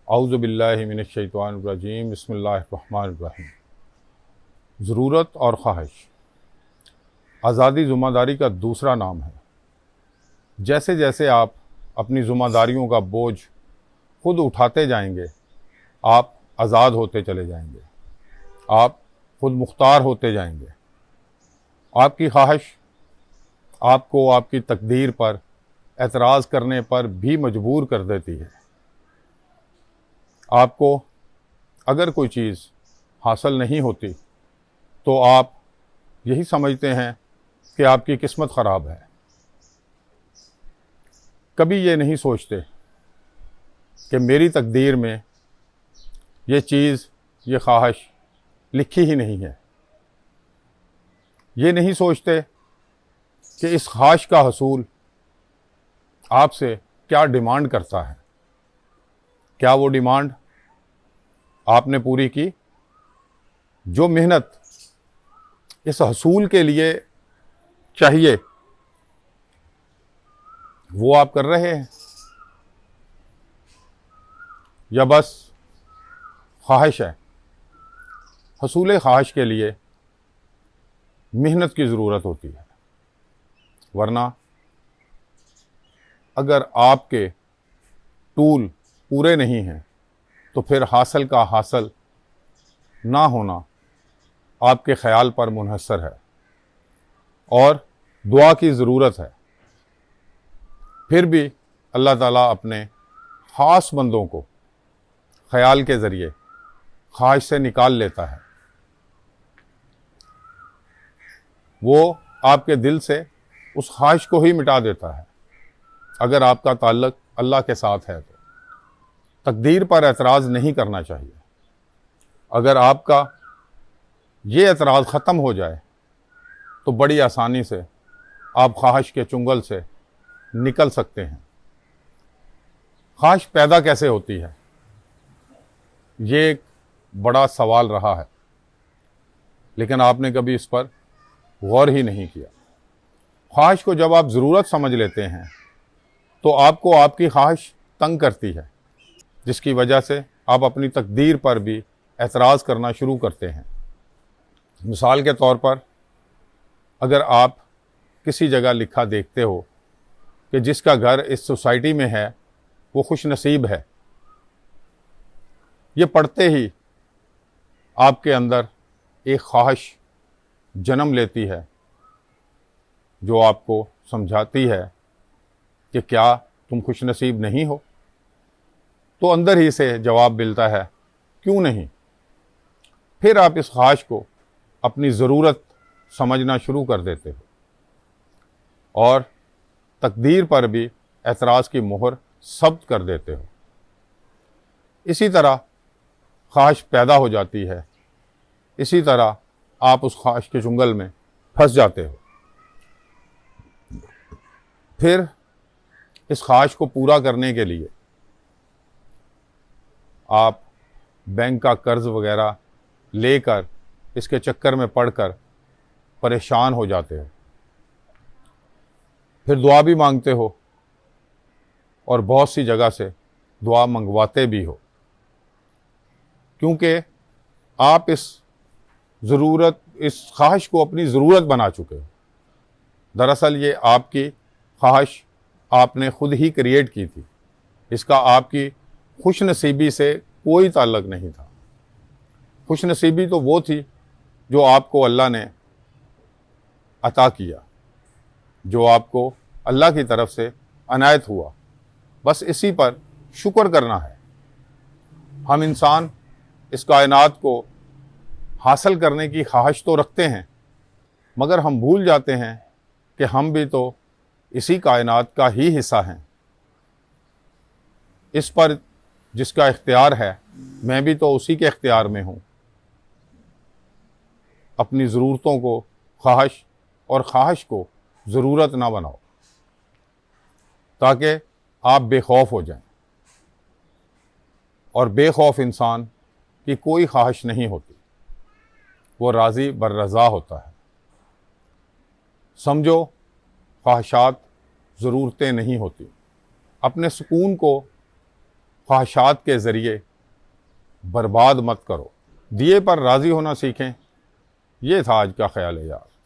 اعوذ باللہ من الشیطان الرجیم بسم اللہ الرحمن الرحیم۔ ضرورت اور خواہش آزادی ذمہ داری کا دوسرا نام ہے۔ جیسے جیسے آپ اپنی ذمہ داریوں کا بوجھ خود اٹھاتے جائیں گے، آپ آزاد ہوتے چلے جائیں گے، آپ خود مختار ہوتے جائیں گے۔ آپ کی خواہش آپ کو آپ کی تقدیر پر اعتراض کرنے پر بھی مجبور کر دیتی ہے۔ آپ کو اگر کوئی چیز حاصل نہیں ہوتی تو آپ یہی سمجھتے ہیں کہ آپ کی قسمت خراب ہے۔ کبھی یہ نہیں سوچتے کہ میری تقدیر میں یہ چیز، یہ خواہش لکھی ہی نہیں ہے۔ یہ نہیں سوچتے کہ اس خواہش کا حصول آپ سے کیا ڈیمانڈ کرتا ہے۔ کیا وہ ڈیمانڈ آپ نے پوری کی؟ جو محنت اس حصول کے لیے چاہیے وہ آپ کر رہے ہیں، یا بس خواہش ہے؟ حصول خواہش کے لیے محنت کی ضرورت ہوتی ہے، ورنہ اگر آپ کے ٹول پورے نہیں ہیں تو پھر حاصل کا حاصل نہ ہونا آپ کے خیال پر منحصر ہے، اور دعا کی ضرورت ہے۔ پھر بھی اللہ تعالیٰ اپنے خاص بندوں کو خیال کے ذریعے خواہش سے نکال لیتا ہے۔ وہ آپ کے دل سے اس خواہش کو ہی مٹا دیتا ہے اگر آپ کا تعلق اللہ کے ساتھ ہے تو۔ تقدیر پر اعتراض نہیں کرنا چاہیے۔ اگر آپ کا یہ اعتراض ختم ہو جائے تو بڑی آسانی سے آپ خواہش کے چنگل سے نکل سکتے ہیں۔ خواہش پیدا کیسے ہوتی ہے؟ یہ ایک بڑا سوال رہا ہے، لیکن آپ نے کبھی اس پر غور ہی نہیں کیا۔ خواہش کو جب آپ ضرورت سمجھ لیتے ہیں تو آپ کو آپ کی خواہش تنگ کرتی ہے، جس کی وجہ سے آپ اپنی تقدیر پر بھی اعتراض کرنا شروع کرتے ہیں۔ مثال کے طور پر، اگر آپ کسی جگہ لکھا دیکھتے ہو کہ جس کا گھر اس سوسائٹی میں ہے وہ خوش نصیب ہے، یہ پڑھتے ہی آپ کے اندر ایک خواہش جنم لیتی ہے جو آپ کو سمجھاتی ہے کہ کیا تم خوش نصیب نہیں ہو؟ تو اندر ہی سے جواب ملتا ہے کیوں نہیں؟ پھر آپ اس خواہش کو اپنی ضرورت سمجھنا شروع کر دیتے ہو اور تقدیر پر بھی اعتراض کی مہر ثبت کر دیتے ہو۔ اسی طرح خواہش پیدا ہو جاتی ہے، اسی طرح آپ اس خواہش کے چنگل میں پھنس جاتے ہو۔ پھر اس خواہش کو پورا کرنے کے لیے آپ بینک کا قرض وغیرہ لے کر اس کے چکر میں پڑ کر پریشان ہو جاتے ہو۔ پھر دعا بھی مانگتے ہو اور بہت سی جگہ سے دعا منگواتے بھی ہو، کیونکہ آپ اس خواہش کو اپنی ضرورت بنا چکے ہو۔ دراصل یہ آپ کی خواہش آپ نے خود ہی کریٹ کی تھی، اس کا آپ کی خوش نصیبی سے کوئی تعلق نہیں تھا۔ خوش نصیبی تو وہ تھی جو آپ کو اللہ نے عطا کیا، جو آپ کو اللہ کی طرف سے عنایت ہوا، بس اسی پر شکر کرنا ہے۔ ہم انسان اس کائنات کو حاصل کرنے کی خواہش تو رکھتے ہیں، مگر ہم بھول جاتے ہیں کہ ہم بھی تو اسی کائنات کا ہی حصہ ہیں۔ اس پر جس کا اختیار ہے، میں بھی تو اسی کے اختیار میں ہوں۔ اپنی ضرورتوں کو خواہش اور خواہش کو ضرورت نہ بناؤ تاکہ آپ بے خوف ہو جائیں، اور بے خوف انسان کی کوئی خواہش نہیں ہوتی، وہ راضی بر رضا ہوتا ہے۔ سمجھو، خواہشات ضرورتیں نہیں ہوتی۔ اپنے سکون کو خواہشات کے ذریعے برباد مت کرو، دیے پر راضی ہونا سیکھیں۔ یہ تھا آج کا خیال ہے یار۔